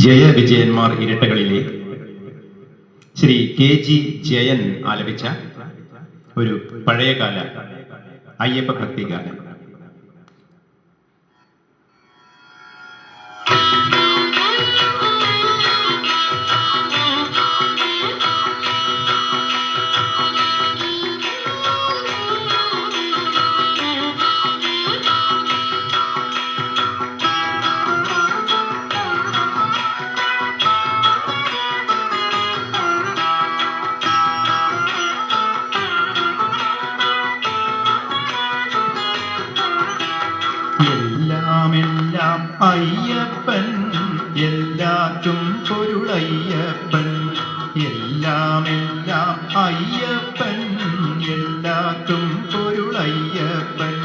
Jaya വിജയന്മാർ ഇരട്ടകളിലെ Shri KG Jayan ആലപിച്ച ഒരു പഴയകാല അയ്യപ്പ ഭക്തി ഗാനം. എല്ലാം അയ്യപ്പൻ, എല്ലാറ്റും പൊരുളയ്യപ്പൻ. എല്ലാം അയ്യപ്പൻ, എല്ലാറ്റും പൊരുളയ്യപ്പൻ.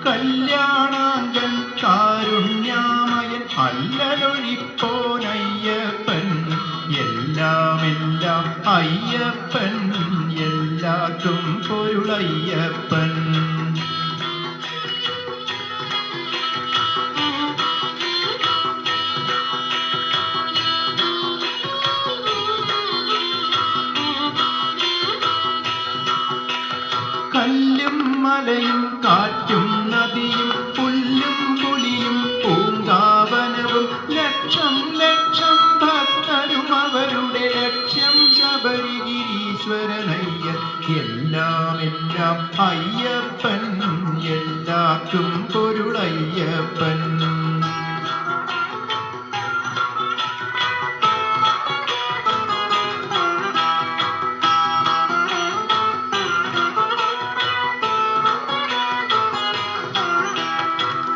കല്യാണാങ്കൻ കാരുണ്യാമയൻ, അല്ലലൊഴിപ്പോനയ്യപ്പൻ. എല്ലാം അയ്യപ്പൻ, എല്ലാറ്റും പൊരുളയ്യപ്പൻ. കല്ലും മലയും കാറ്റും നദിയും പുല്ലും പുലിയും പൂങ്കാവനവും ലക്ഷം ലക്ഷം ഭക്തരും അവരുടെ ലക്ഷ്യം ശബരിഗിരീശ്വരനയ്യൻ. എല്ലാം അയ്യപ്പൻ, എല്ലാവർക്കും പൊരുളയ്യപ്പൻ.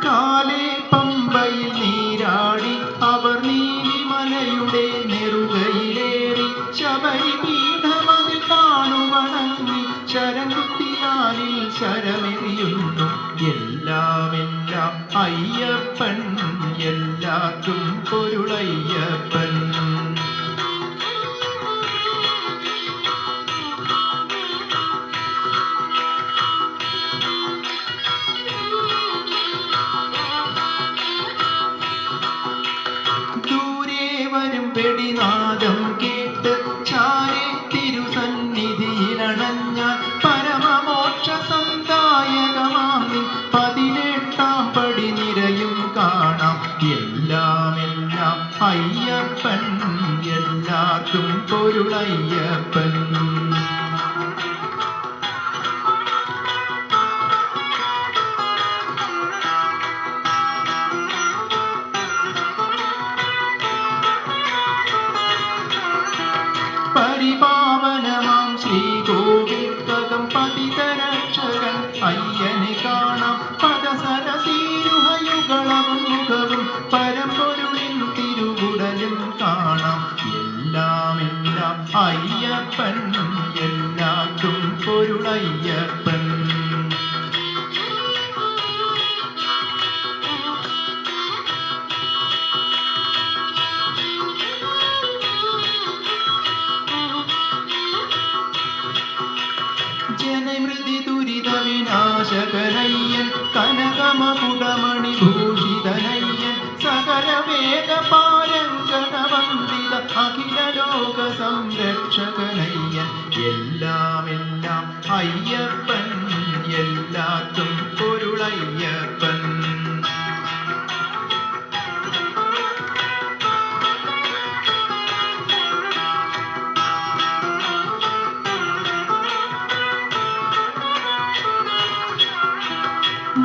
കാലേ പമ്പയിൽ നീരാടി അവർ നീലിമലയുടെ നെറുകയിലേറി ശബരിപീഠമതിൽ കാണുവണങ്ങി ശരംകുത്തിയാലിൽ ശരമെറിയുന്നു. എല്ലാം അയ്യപ്പൻ, എല്ലാവർക്കും പൊരുളയ്യപ്പൻ. വരും വെടിനാദം കേട്ട് ചാരെ തിരുസന്നിധിയിലണഞ്ഞാൽ പരമമോക്ഷ സന്ദായകമാം 18-ാം പടി നിരയും കാണാം. എല്ലാം അയ്യപ്പൻ, എല്ലാവർക്കും പൊരുളയ്യപ്പൻ. പരിപാവനമാം ശ്രീകോവിൽക്കകം പതിതരക്ഷകൻ അയ്യനെ കാണാം. പദസരസീരുഹയുകളവും മുഖവും പരമ്പൊരുളിൻ തിരുവുടലും കാണാം. എല്ലാം അയ്യപ്പൻ, എല്ലാവർക്കും പൊരുളയ്യപ്പൻ. ജനമൃതി ദുരിത വിനാശകനയ്യൻ, കനകമകുടമണി ഭൂഷിതനയ്യൻ, സകല വേദ പാരംഗത വന്ദിത അഖില ലോക സംരക്ഷകനയ്യൻ. എല്ലാം അയ്യപ്പൻ, എല്ലാവർക്കും പൊരുളയ്യപ്പൻ.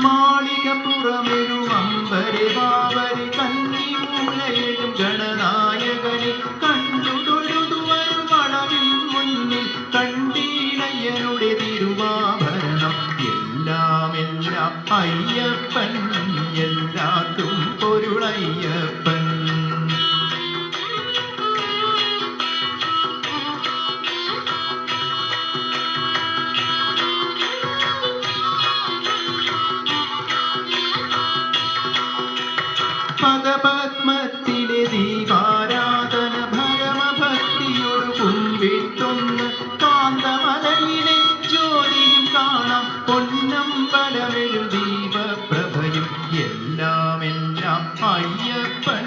മാളികപ്പുറമെഴും അമ്പരെ ബാവരി കന്നിമൂലയിലും ഗണനായകനെ കണ്ടു തൊഴുതു വരും അളവിൻ മുന്നിൽ കണ്ടീണയ്യനുടെ തിരുവാഭരണം. എല്ലാം അയ്യപ്പൻ, എല്ലാവർക്കും പൊരുളയ്യപ്പൻ. പദപത്മത്തിലെ ദീപാരാധന ഭരമഭക്തിയോട് കുമ്പിട്ടൊന്ന് കാന്തമലയിലെ ജ്യോതിയും കാണാം. പൊന്നമ്പലമെഴും ദീപപ്രഭയും. എല്ലാം അയ്യപ്പൻ,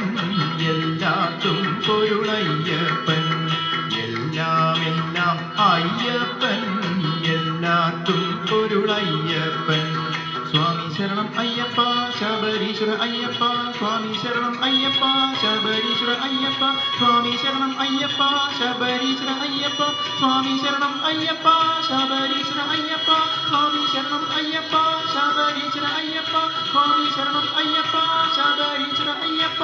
ശബരീശ്വര അയ്യപ്പ സ്വാമി ശരണം അയ്യപ്പ ശബരീശ്വര അയ്യപ്പ സ്വാമി ശരണം അയ്യപ്പ ശബരീശ്വര അയ്യപ്പ സ്വാമി ശരണം അയ്യപ്പ ശബരീശ്വര അയ്യപ്പ സ്വാമി ശരണം അയ്യപ്പ ശബരീശ്വര അയ്യപ്പ സ്വാമി ശരണം അയ്യപ്പ ശബരീശ്വര അയ്യപ്പ